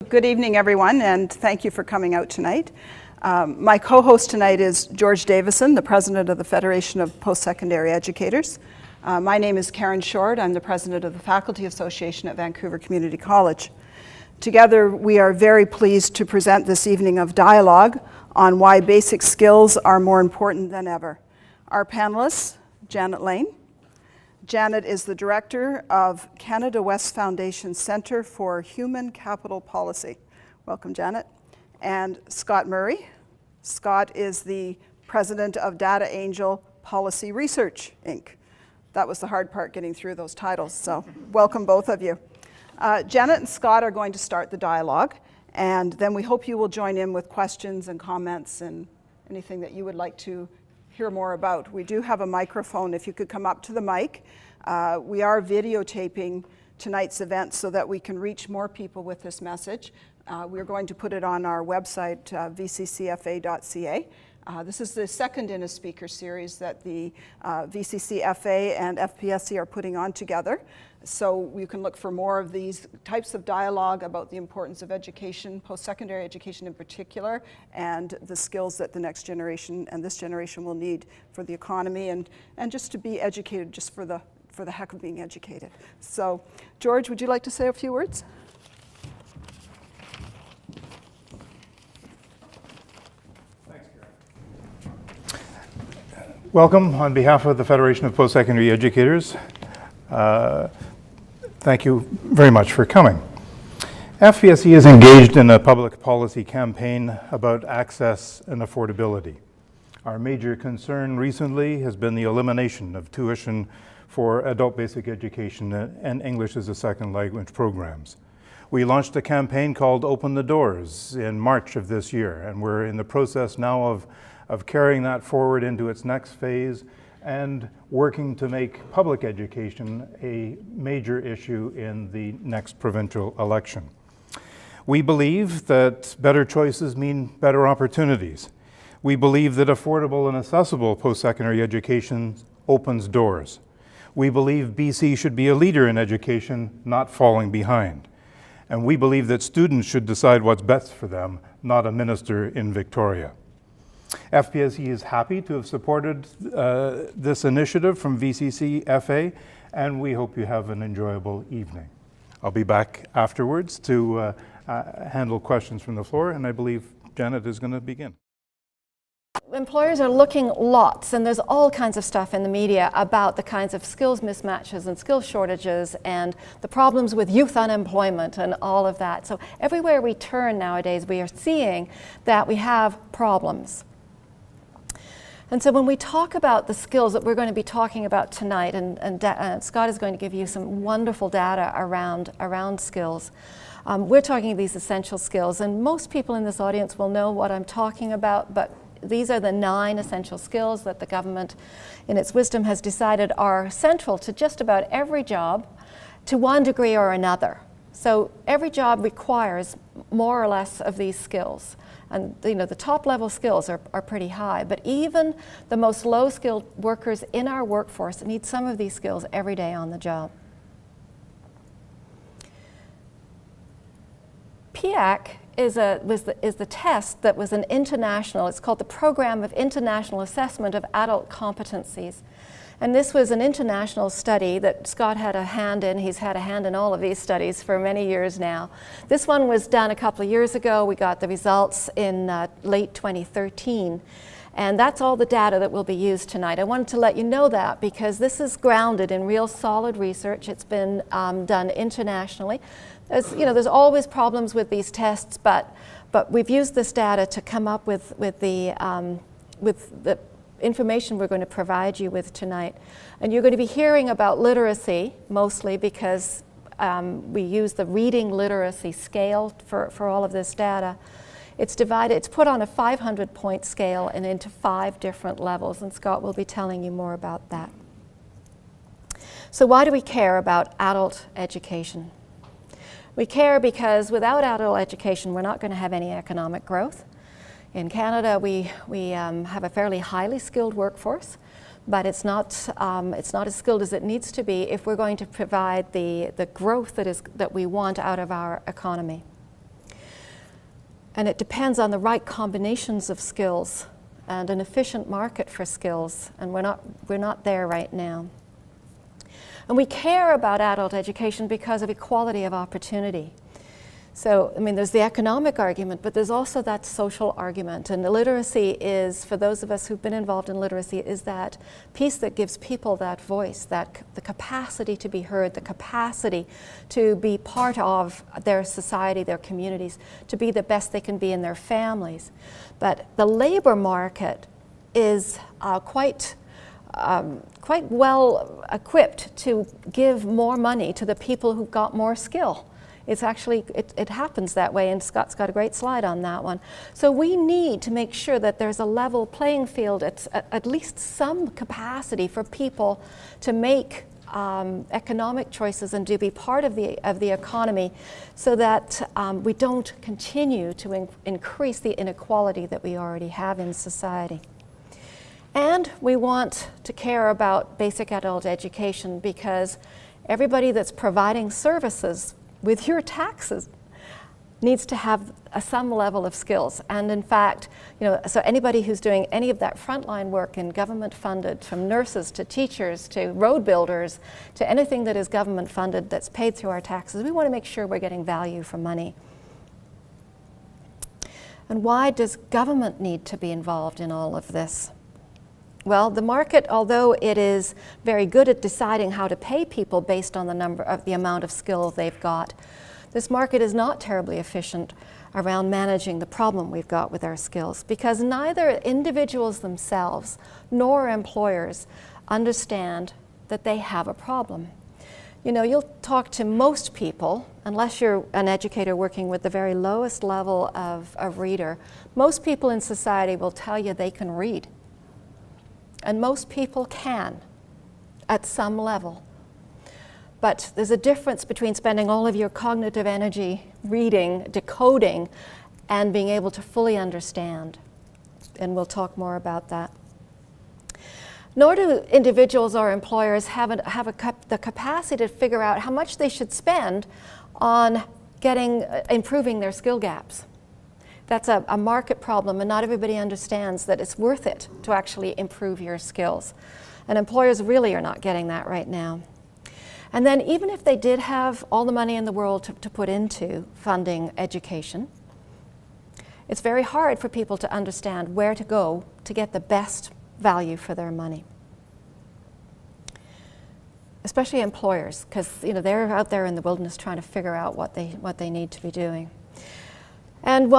Good evening, everyone, and thank you for coming out tonight. My co-host tonight is George Davison, the president of the Federation of Post-Secondary Educators. My name is Karen Short. I'm the president of the Faculty Association at Vancouver Community College. Together, we are very pleased to present this evening of dialogue on why basic skills are more important than ever. Our panelists, Janet Lane. Janet is the director of Canada West Foundation Centre for Human Capital Policy. Welcome, Janet. And Scott Murray. Scott is the president of DataAngel Policy Research, Inc. That was the hard part, getting through those titles, so welcome both of you. Janet and Scott are going to start the dialogue, and then we hope you will join in with questions and comments and anything that you would like to hear more about. We do have a microphone, if you could come up to the mic. We are videotaping tonight's event so that we can reach more people with this message. We're going to put it on our website, VCCFA.ca. This is the second in a speaker series that the VCCFA and FPSC are putting on together. So you can look for more of these types of dialogue about the importance of education, post-secondary education in particular, and the skills that the next generation and this generation will need for the economy and just to be educated just for the heck of being educated. So, George, would you like to say a few words? Thanks, Karen. Welcome on behalf of the Federation of Post-Secondary Educators. Thank you very much for coming. FPSC is engaged in a public policy campaign about access and affordability. Our major concern recently has been the elimination of tuition for adult basic education and English as a second language programs. We launched a campaign called Open the Doors in March of this year, and we're in the process now of carrying that forward into its next phase and working to make public education a major issue in the next provincial election. We believe that better choices mean better opportunities. We believe that affordable and accessible post-secondary education opens doors. We believe BC should be a leader in education, not falling behind. And we believe that students should decide what's best for them, not a minister in Victoria. FPSC is happy to have supported this initiative from VCCFA, and we hope you have an enjoyable evening. I'll be back afterwards to handle questions from the floor, and I believe Janet is going to begin. Employers are looking lots, and there's all kinds of stuff in the media about the kinds of skills mismatches and skill shortages and the problems with youth unemployment and all of that. So everywhere we turn nowadays, we are seeing that we have problems. And so when we talk about the skills that we're going to be talking about tonight, and Scott is going to give you some wonderful data around skills, we're talking these essential skills, and most people in this audience will know what I'm talking about, but these are the 9 essential skills that the government, in its wisdom, has decided are central to just about every job to one degree or another. So every job requires more or less of these skills. And the top level skills are pretty high, but even the most low skilled workers in our workforce need some of these skills every day on the job. PIAC is the test that was an international, it's called the Program of International Assessment of Adult Competencies. And this was an international study that Scott had a hand in. He's had a hand in all of these studies for many years now. This one was done a couple of years ago. We got the results in late 2013. And that's all the data that will be used tonight. I wanted to let you know that because this is grounded in real solid research. It's been done internationally. There's always problems with these tests, but we've used this data to come up with the information we're going to provide you with tonight. And you're going to be hearing about literacy mostly because we use the reading literacy scale for all of this data. It's put on a 500-point scale and into 5 different levels, and Scott will be telling you more about that. So why do we care about adult education? We care because without adult education, we're not going to have any economic growth. In Canada, we have a fairly highly skilled workforce, but it's not as skilled as it needs to be if we're going to provide the growth that we want out of our economy. And it depends on the right combinations of skills and an efficient market for skills, and we're not there right now. And we care about adult education because of equality of opportunity. So, I mean, there's the economic argument, but there's also that social argument. And the literacy is, for those of us who've been involved in literacy, is that piece that gives people that voice, the capacity to be heard, the capacity to be part of their society, their communities, to be the best they can be in their families. But the labor market is quite well equipped to give more money to the people who've got more skill. It's actually, it happens that way, and Scott's got a great slide on that one. So we need to make sure that there's a level playing field, at least some capacity for people to make economic choices and to be part of the economy, so that we don't continue to increase the inequality that we already have in society. And we want to care about basic adult education, because everybody that's providing services with your taxes needs to have some level of skills. And in fact, so anybody who's doing any of that frontline work in government funded, from nurses to teachers to road builders to anything that is government funded that's paid through our taxes, we want to make sure we're getting value for money. And why does government need to be involved in all of this? Well, the market, although it is very good at deciding how to pay people based on the amount of skill they've got, this market is not terribly efficient around managing the problem we've got with our skills, because neither individuals themselves nor employers understand that they have a problem. You'll talk to most people, unless you're an educator working with the very lowest level of reader, most people in society will tell you they can read. And most people can, at some level. But there's a difference between spending all of your cognitive energy reading, decoding, and being able to fully understand. And we'll talk more about that. Nor do individuals or employers have the capacity to figure out how much they should spend on improving their skill gaps. That's a market problem, and not everybody understands that it's worth it to actually improve your skills. And employers really are not getting that right now. And then even if they did have all the money in the world to put into funding education, it's very hard for people to understand where to go to get the best value for their money. Especially employers, because they're out there in the wilderness trying to figure out what they need to be doing. And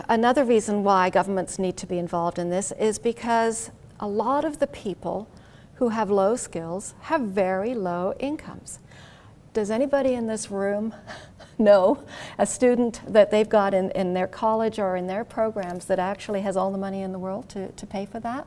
another reason why governments need to be involved in this is because a lot of the people who have low skills have very low incomes. Does anybody in this room know a student that they've got in their college or in their programs that actually has all the money in the world to pay for that?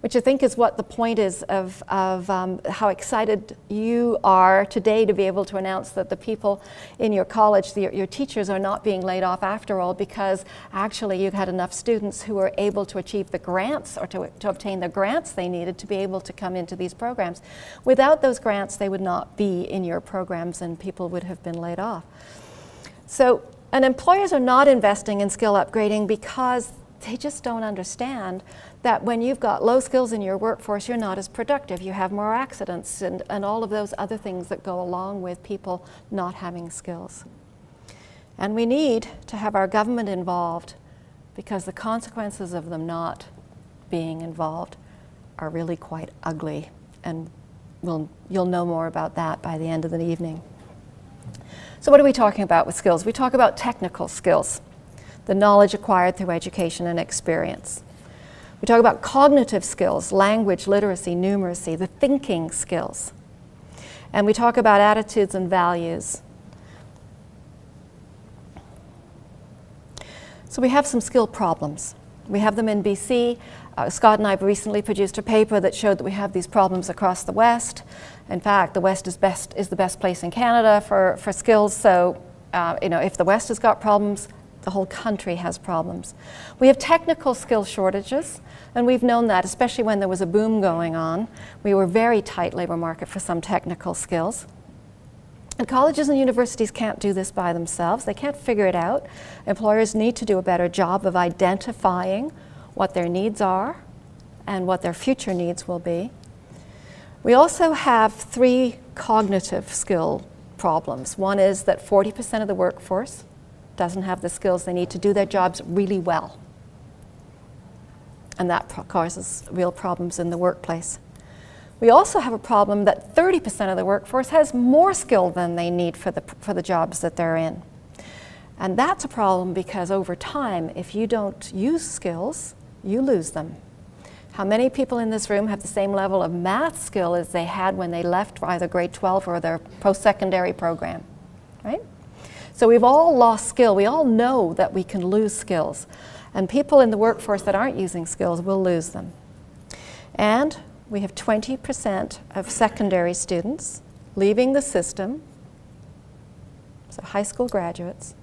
Which I think is what the point is of how excited you are today to be able to announce that the people in your college, your teachers, are not being laid off after all, because actually you've had enough students who were able to achieve the grants or to obtain the grants they needed to be able to come into these programs. Without those grants, they would not be in your programs and people would have been laid off. So, and employers are not investing in skill upgrading because they just don't understand that when you've got low skills in your workforce, you're not as productive. You have more accidents and all of those other things that go along with people not having skills. And we need to have our government involved, because the consequences of them not being involved are really quite ugly. And you'll know more about that by the end of the evening. So what are we talking about with skills? We talk about technical skills, the knowledge acquired through education and experience. We talk about cognitive skills, language, literacy, numeracy, the thinking skills. And we talk about attitudes and values. So we have some skill problems. We have them in BC. Scott and I have recently produced a paper that showed that we have these problems across the West. In fact, the West is the best place in Canada for skills. So, if the West has got problems, the whole country has problems. We have technical skill shortages, and we've known that, especially when there was a boom going on. We were very tight labor market for some technical skills. And colleges and universities can't do this by themselves. They can't figure it out. Employers need to do a better job of identifying what their needs are and what their future needs will be. We also have 3 cognitive skill problems. One is that 40% of the workforce doesn't have the skills they need to do their jobs really well. And that causes real problems in the workplace. We also have a problem that 30% of the workforce has more skill than they need for the jobs that they're in. And that's a problem because over time, if you don't use skills, you lose them. How many people in this room have the same level of math skill as they had when they left either grade 12 or their post-secondary program, right? So we've all lost skill. We all know that we can lose skills. And people in the workforce that aren't using skills will lose them. And we have 20% of secondary students leaving the system, so high school graduates,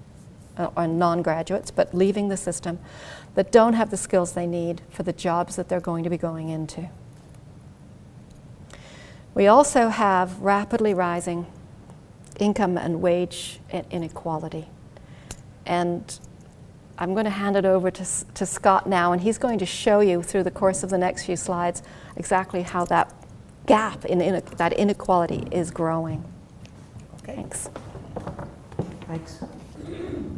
or non-graduates, but leaving the system, that don't have the skills they need for the jobs that they're going to be going into. We also have rapidly rising income and wage inequality. And I'm going to hand it over to Scott now, and he's going to show you through the course of the next few slides exactly how that gap that inequality is growing. Okay. Thanks. Thanks.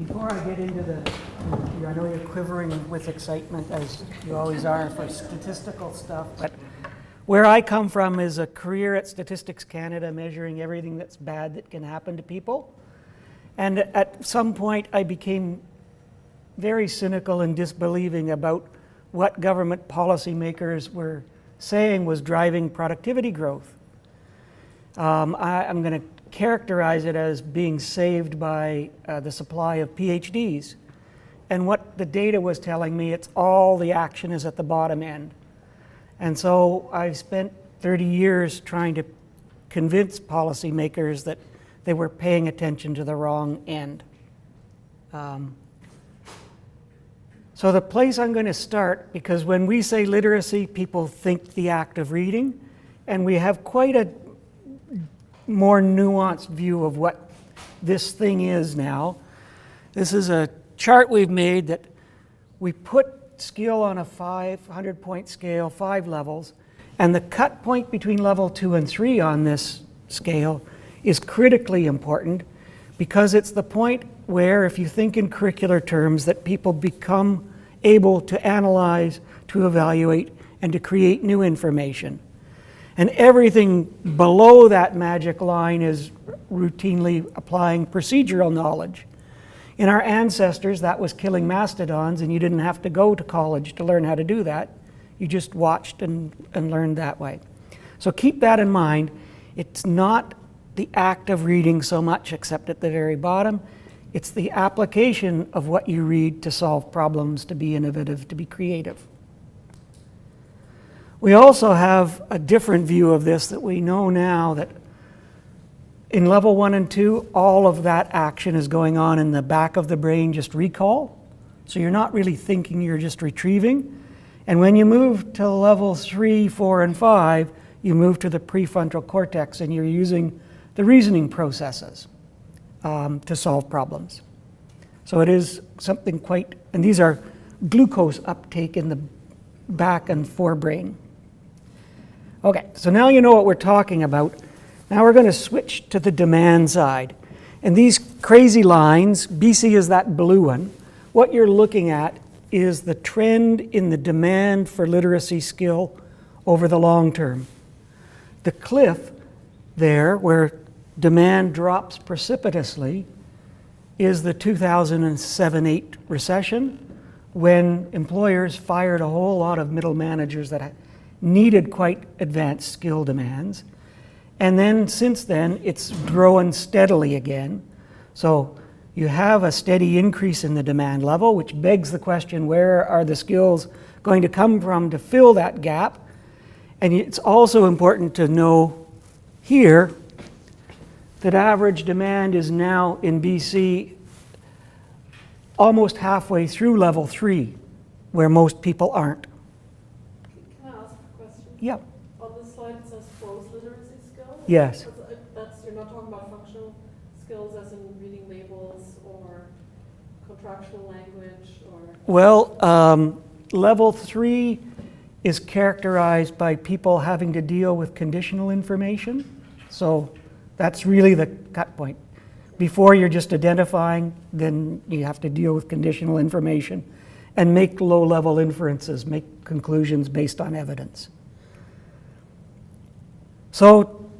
Before I get into I know you're quivering with excitement, as you always are for statistical stuff, but where I come from is a career at Statistics Canada measuring everything that's bad that can happen to people. And at some point I became very cynical and disbelieving about what government policymakers were saying was driving productivity growth. I'm going to characterize it as being saved by the supply of PhDs. And what the data was telling me, it's all the action is at the bottom end. And so I've spent 30 years trying to convince policymakers that they were paying attention to the wrong end. So the place I'm going to start, because when we say literacy, people think the act of reading, and we have quite a more nuanced view of what this thing is now. This is a chart we've made that we put skill on a 500-point scale, 5 levels, and the cut point between level 2 and 3 on this scale is critically important because it's the point where, if you think in curricular terms, that people become able to analyze, to evaluate, and to create new information. And everything below that magic line is routinely applying procedural knowledge. In our ancestors, that was killing mastodons, and you didn't have to go to college to learn how to do that. You just watched and learned that way. So keep that in mind. It's not the act of reading so much, except at the very bottom. It's the application of what you read to solve problems, to be innovative, to be creative. We also have a different view of this, that we know now that in level 1 and 2, all of that action is going on in the back of the brain, just recall. So you're not really thinking, you're just retrieving. And when you move to level 3, 4, and 5, you move to the prefrontal cortex and you're using the reasoning processes to solve problems. So it is something quite, and these are glucose uptake in the back and forebrain. Okay, so now you know what we're talking about. Now we're going to switch to the demand side. And these crazy lines, BC is that blue one, what you're looking at is the trend in the demand for literacy skill over the long term. The cliff there, where demand drops precipitously, is the 2007-8 recession, when employers fired a whole lot of middle managers that needed quite advanced skill demands. And then since then, it's growing steadily again. So you have a steady increase in the demand level, which begs the question, where are the skills going to come from to fill that gap? And it's also important to know here that average demand is now in BC almost halfway through level 3, where most people aren't. Can I ask a question? Yep. On this slide it says gross literacy skills. Yes. You're not talking about functional contractual language or? Well, level 3 is characterized by people having to deal with conditional information. So that's really the cut point. Before you're just identifying, then you have to deal with conditional information and make low-level inferences, make conclusions based on evidence. So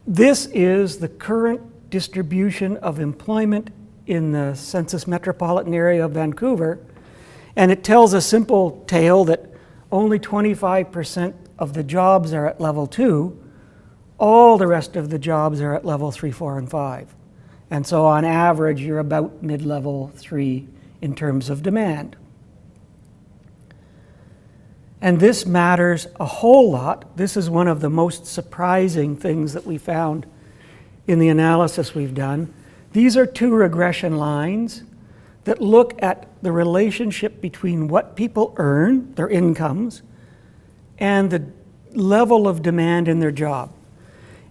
this is the current distribution of employment in the census metropolitan area of Vancouver, and it tells a simple tale that only 25% of the jobs are at level 2, all the rest of the jobs are at level 3, 4, and 5. And so on average, you're about mid-level 3 in terms of demand. And this matters a whole lot. This is one of the most surprising things that we found in the analysis we've done. These are two regression lines that look at the relationship between what people earn, their incomes, and the level of demand in their job.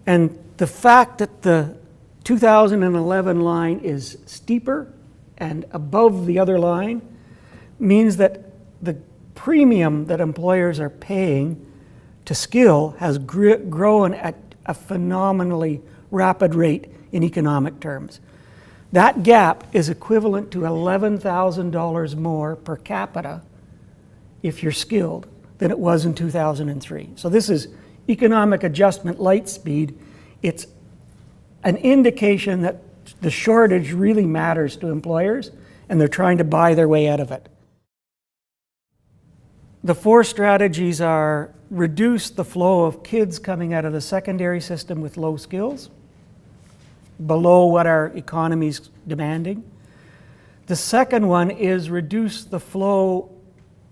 And the fact that the 2011 line is steeper and above the other line means that the premium that employers are paying to skill has grown at a phenomenally rapid rate in economic terms. That gap is equivalent to $11,000 more per capita if you're skilled than it was in 2003. So this is economic adjustment light speed. It's an indication that the shortage really matters to employers and they're trying to buy their way out of it. The 4 strategies are reduce the flow of kids coming out of the secondary system with low skills, below what our economy's demanding. The second one is reduce the flow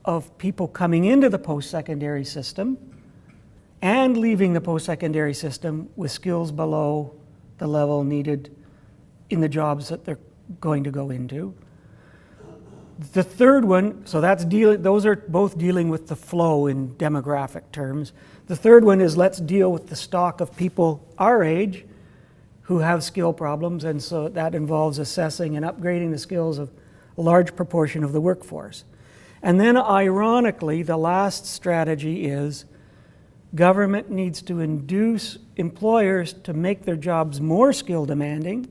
of people coming into the post-secondary system and leaving the post-secondary system with skills below the level needed in the jobs that they're going to go into. The third one, so those are both dealing with the flow in demographic terms. The third one is let's deal with the stock of people our age who have skill problems, and so that involves assessing and upgrading the skills of a large proportion of the workforce. And then ironically, the last strategy is government needs to induce employers to make their jobs more skill demanding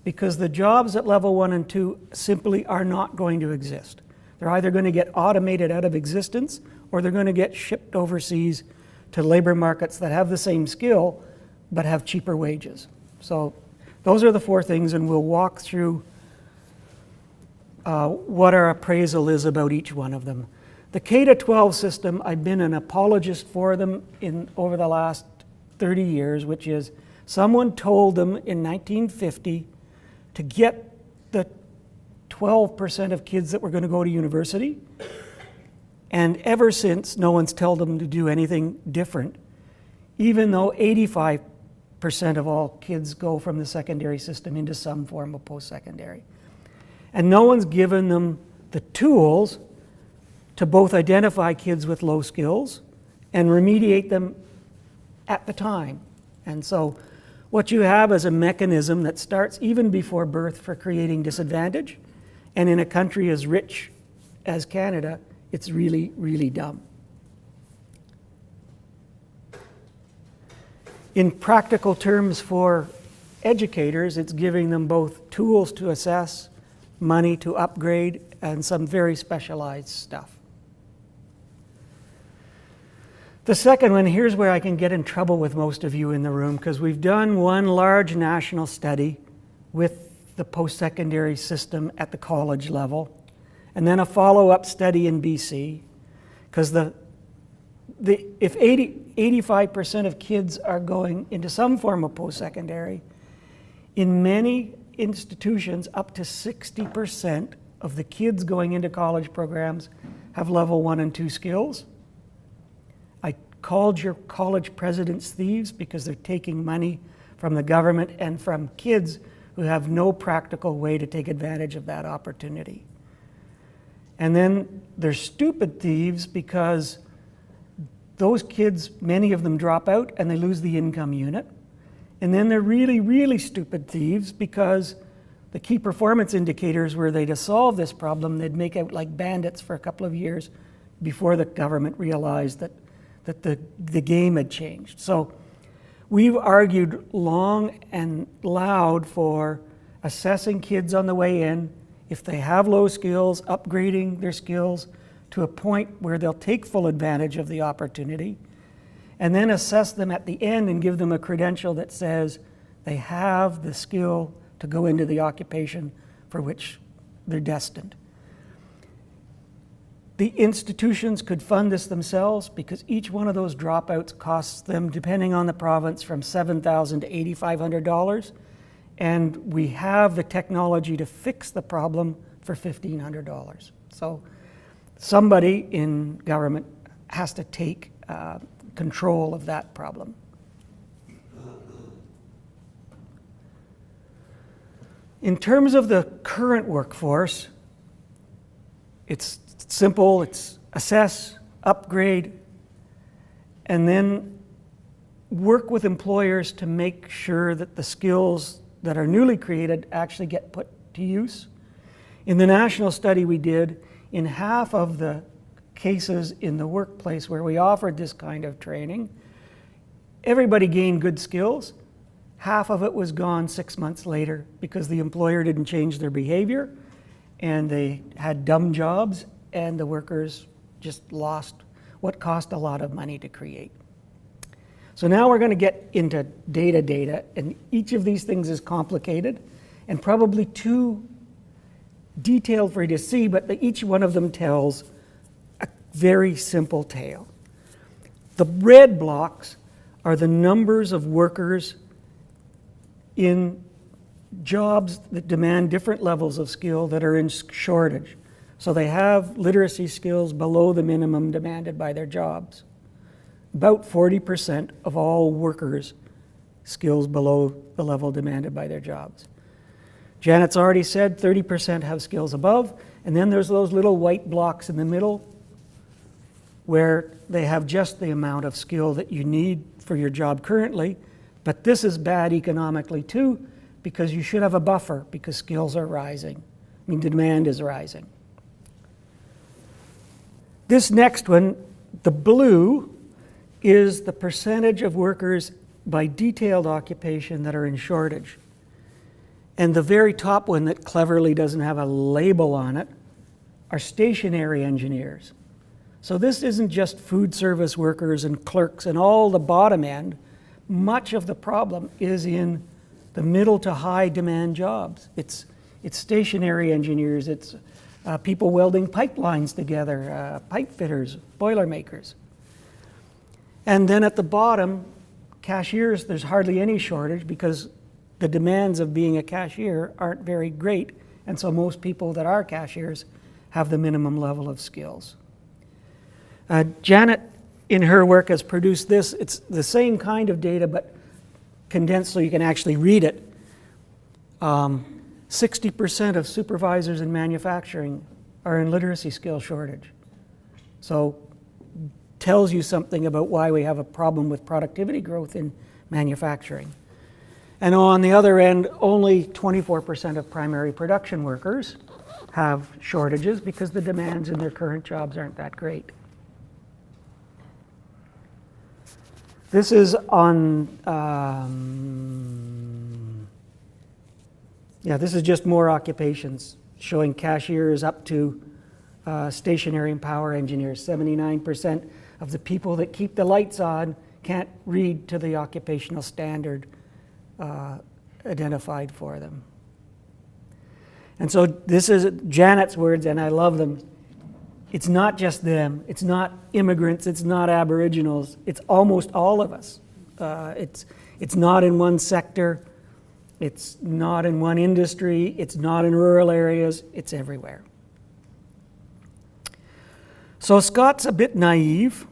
because the jobs at level 1 and 2 simply are not going to exist. They're either going to get automated out of existence or they're going to get shipped overseas to labor markets that have the same skill but have cheaper wages. So those are the 4 things, and we'll walk through what our appraisal is about each one of them. The K-12 system, I've been an apologist for them over the last 30 years, which is someone told them in 1950 to get the 12% of kids that were going to go to university, and ever since no one's told them to do anything different, even though 85% of all kids go from the secondary system into some form of post-secondary. And no one's given them the tools to both identify kids with low skills and remediate them at the time. And so what you have is a mechanism that starts even before birth for creating disadvantage. And in a country as rich as Canada, it's really, really dumb. In practical terms for educators, it's giving them both tools to assess, money to upgrade, and some very specialized stuff. The second one, here's where I can get in trouble with most of you in the room, because we've done one large national study with the post-secondary system at the college level, and then a follow-up study in BC, because if 85% of kids are going into some form of post-secondary, in many institutions, up to 60% of the kids going into college programs have level 1 and 2 skills. I called your college presidents thieves because they're taking money from the government and from kids who have no practical way to take advantage of that opportunity. And then they're stupid thieves because those kids, many of them drop out and they lose the income unit. And then they're really, really stupid thieves because the key performance indicators, were they to solve this problem, they'd make out like bandits for a couple of years before the government realized that the game had changed. So we've argued long and loud for assessing kids on the way in. If they have low skills, upgrading their skills to a point where they'll take full advantage of the opportunity, and then assess them at the end and give them a credential that says they have the skill to go into the occupation for which they're destined. The institutions could fund this themselves because each one of those dropouts costs them, depending on the province, from $7,000 to $8,500. And we have the technology to fix the problem for $1,500. So somebody in government has to take control of that problem. In terms of the current workforce, it's simple. It's assess, upgrade, and then work with employers to make sure that the skills that are newly created actually get put to use. In the national study we did, in half of the cases in the workplace where we offered this kind of training, everybody gained good skills. Half of it was gone 6 months later because the employer didn't change their behavior and they had dumb jobs and the workers just lost what cost a lot of money to create. So now we're going to get into data, and each of these things is complicated and probably too detailed for you to see, but each one of them tells a very simple tale. The red blocks are the numbers of workers in jobs that demand different levels of skill that are in shortage. So they have literacy skills below the minimum demanded by their jobs. About 40% of all workers skills below the level demanded by their jobs. Janet's already said 30% have skills above, and then there's those little white blocks in the middle where they have just the amount of skill that you need for your job currently, but this is bad economically too, because you should have a buffer because skills are rising. I mean, demand is rising. This next one, the blue, is the percentage of workers by detailed occupation that are in shortage. And the very top one that cleverly doesn't have a label on it are stationary engineers. So this isn't just food service workers and clerks and all the bottom end. Much of the problem is in the middle to high demand jobs. It's stationary engineers, it's people welding pipelines together, pipe fitters, boiler makers. And then at the bottom, cashiers, there's hardly any shortage because the demands of being a cashier aren't very great, and so most people that are cashiers have the minimum level of skills. Janet, in her work, has produced this. It's the same kind of data, but condensed so you can actually read it. 60% of supervisors in manufacturing are in literacy skill shortage. So tells you something about why we have a problem with productivity growth in manufacturing. And on the other end, only 24% of primary production workers have shortages because the demands in their current jobs aren't that great. This is on, this is just more occupations, showing cashiers up to stationary and power engineers. 79% of the people that keep the lights on can't read to the occupational standard identified for them. And so this is Janet's words, and I love them. It's not just them. It's not immigrants. It's not Aboriginals. It's almost all of us. It's not in one sector. It's not in one industry. It's not in rural areas. It's everywhere. So Scott's a bit naive.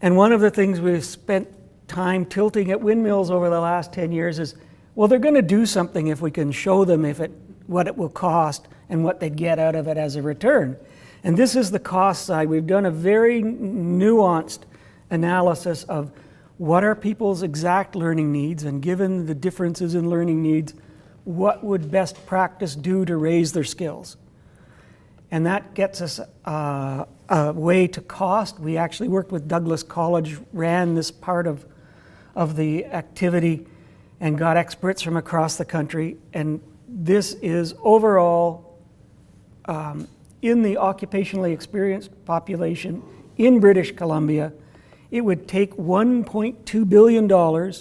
And one of the things we've spent time tilting at windmills over the last 10 years is, well, they're going to do something if we can show them what it will cost and what they'd get out of it as a return. And this is the cost side. We've done a very nuanced analysis of what are people's exact learning needs, and given the differences in learning needs, what would best practice do to raise their skills. And that gets us a way to cost. We actually worked with Douglas College, ran this part of the activity, and got experts from across the country. And this is overall, in the occupationally experienced population in British Columbia, it would take $1.2 billion,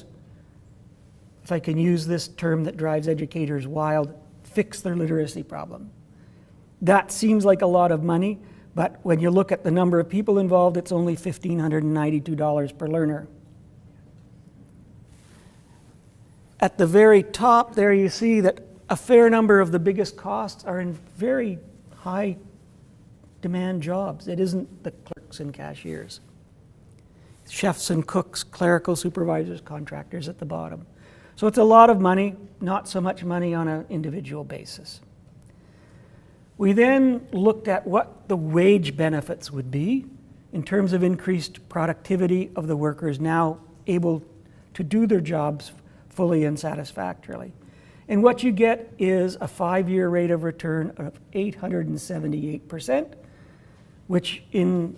if I can use this term that drives educators wild, fix their literacy problem. That seems like a lot of money, but when you look at the number of people involved, it's only $1,592 per learner. At the very top there, you see that a fair number of the biggest costs are in very high demand jobs. It isn't the clerks and cashiers. Chefs and cooks, clerical supervisors, contractors at the bottom. So it's a lot of money, not so much money on an individual basis. We then looked at what the wage benefits would be in terms of increased productivity of the workers now able to do their jobs fully and satisfactorily. And what you get is a 5-year rate of return of 878%, which in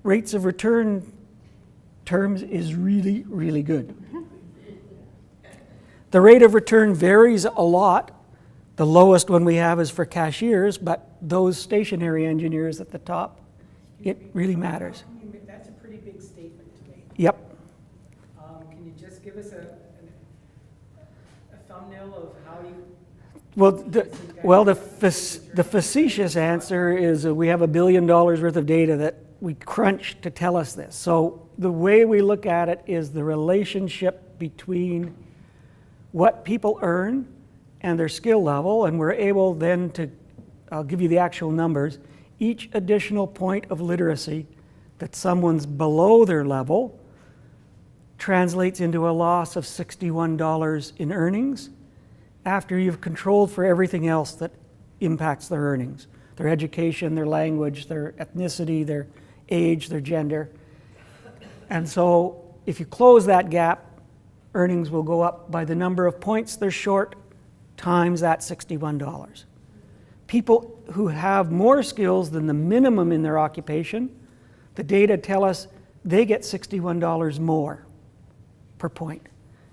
rates of return terms is really, really good. The rate of return varies a lot. The lowest one we have is for cashiers, but those stationary engineers at the top, it really matters. That's a pretty big statement to make. Yep. Can you just give us a thumbnail of how you... Well, the facetious answer is we have $1 billion worth of data that we crunch to tell us this. So the way we look at it is the relationship between what people earn and their skill level, and we're able then to, I'll give you the actual numbers, each additional point of literacy that someone's below their level translates into a loss of $61 in earnings after you've controlled for everything else that impacts their earnings, their education, their language, their ethnicity, their age, their gender. And so if you close that gap, earnings will go up by the number of points they're short times that $61. People who have more skills than the minimum in their occupation, the data tell us they get $61 more per point.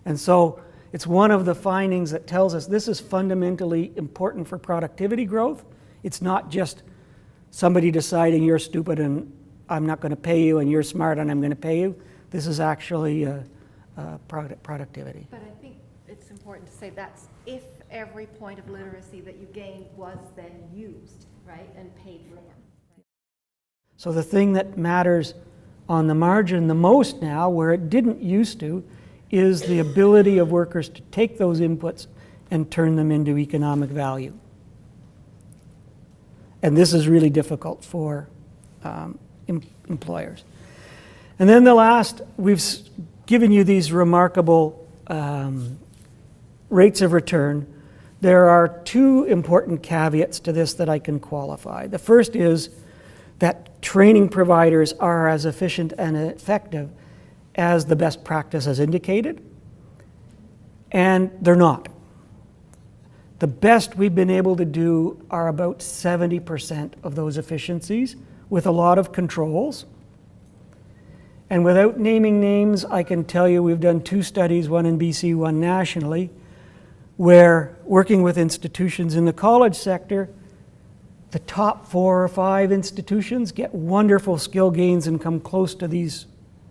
And so it's one of the findings that tells us this is fundamentally important for productivity growth. It's not just somebody deciding you're stupid and I'm not going to pay you and you're smart and I'm going to pay you. This is actually productivity. But I think it's important to say that's if every point of literacy that you gained was then used, right, and paid for. So the thing that matters on the margin the most now, where it didn't used to, is the ability of workers to take those inputs and turn them into economic value. And this is really difficult for employers. And then the last, we've given you these remarkable rates of return. There are two important caveats to this that I can qualify. The first is that training providers are as efficient and effective as the best practice has indicated, and they're not. The best we've been able to do are about 70% of those efficiencies with a lot of controls. And without naming names, I can tell you we've done 2 studies, one in BC, one nationally, where working with institutions in the college sector, the top 4 or 5 institutions get wonderful skill gains and come close to these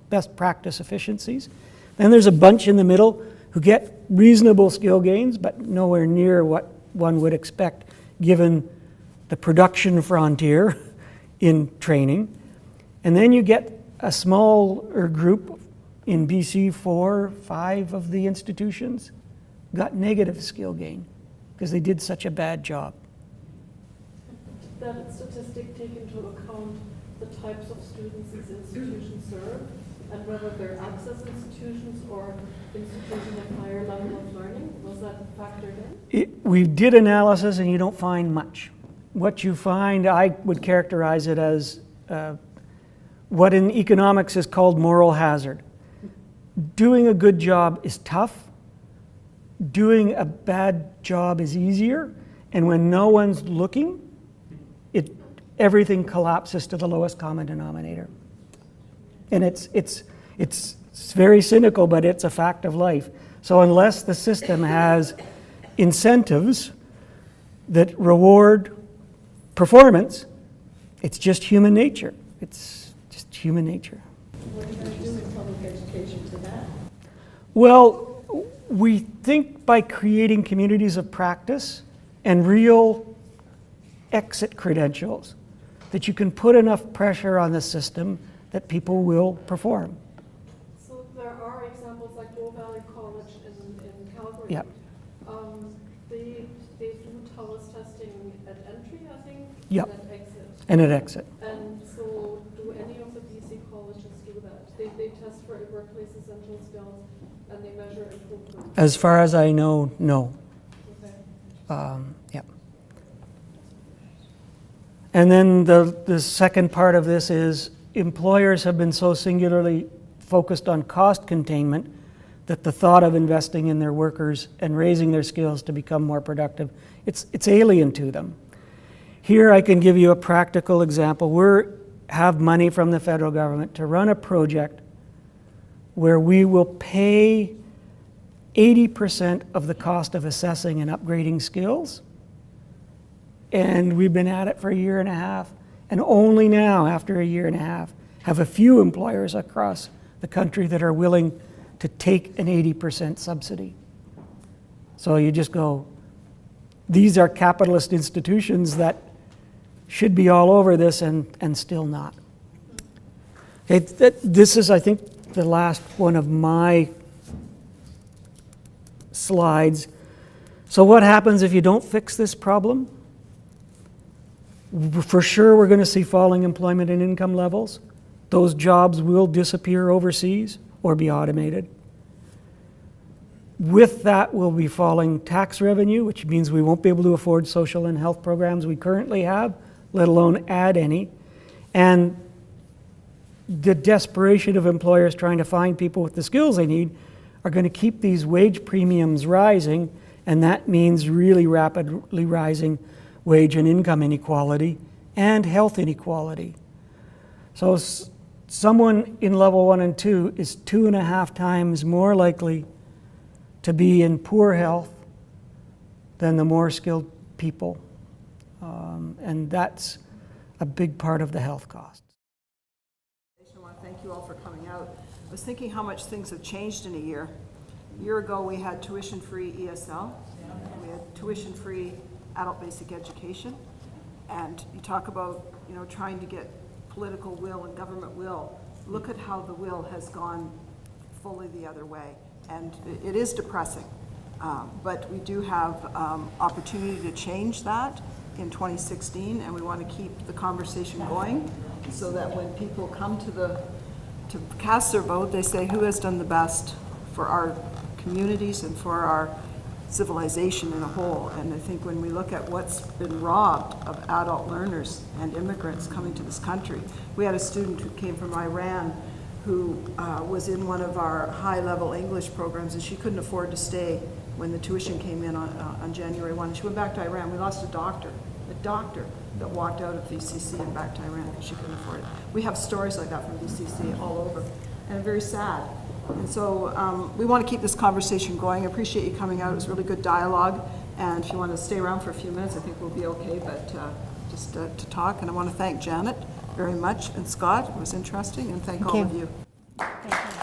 best practice efficiencies. Then there's a bunch in the middle who get reasonable skill gains, but nowhere near what one would expect given the production frontier in training. And then you get a smaller group in BC, 4, 5 of the institutions got negative skill gain because they did such a bad job. Did that statistic take into account the types of students these institutions serve and whether they're access institutions or institutions of higher level of learning? Was that factored in? We did analysis and you don't find much. What you find, I would characterize it as what in economics is called moral hazard. Doing a good job is tough. doing a bad job is easier, and when no one's looking, everything collapses to the lowest common denominator. And it's very cynical, but it's a fact of life. So unless the system has incentives that reward performance, it's just human nature. It's just human nature. What are you going to do in public education to that? Well, we think by creating communities of practice and real exit credentials that you can put enough pressure on the system that people will perform. So there are examples like Bow Valley College in Calgary. Yep. They do TELUS testing at entry, I think, Yep. and at exit. And at exit. And so do any of the BC colleges do that? They test for workplace essential skills and they measure improvement. As far as I know, no. Okay. Yep. And then the second part of this is employers have been so singularly focused on cost containment that the thought of investing in their workers and raising their skills to become more productive, it's alien to them. Here I can give you a practical example. We have money from the federal government to run a project where we will pay 80% of the cost of assessing and upgrading skills. And we've been at it for a year and a half. And only now, after a year and a half, have a few employers across the country that are willing to take an 80% subsidy. So you just go, these are capitalist institutions that should be all over this and still not. Okay, this is, I think, the last one of my slides. So what happens if you don't fix this problem? For sure, we're going to see falling employment and income levels. Those jobs will disappear overseas or be automated. With that will be falling tax revenue, which means we won't be able to afford social and health programs we currently have, let alone add any. And the desperation of employers trying to find people with the skills they need are going to keep these wage premiums rising, and that means really rapidly rising wage and income inequality and health inequality. So someone in level 1 and 2 is 2.5 times more likely to be in poor health than the more skilled people. And that's a big part of the health costs. I want to thank you all for coming out. I was thinking how much things have changed in a year. A year ago, we had tuition-free ESL. We had tuition-free adult basic education. And you talk about, trying to get political will and government will. Look at how the will has gone fully the other way. And it is depressing. But we do have opportunity to change that in 2016, and we want to keep the conversation going so that when people come to cast their vote, they say who has done the best for our communities and for our civilization in a whole. And I think when we look at what's been robbed of adult learners and immigrants coming to this country, we had a student who came from Iran who was in one of our high-level English programs, and she couldn't afford to stay when the tuition came in on January 1. She went back to Iran. We lost a doctor that walked out of VCC and back to Iran because she couldn't afford it. We have stories like that from VCC all over, and very sad. And so we want to keep this conversation going. I appreciate you coming out. It was really good dialogue. And if you want to stay around for a few minutes, I think we'll be okay, but just to talk. And I want to thank Janet very much and Scott. It was interesting. And thank all of you. Thank you.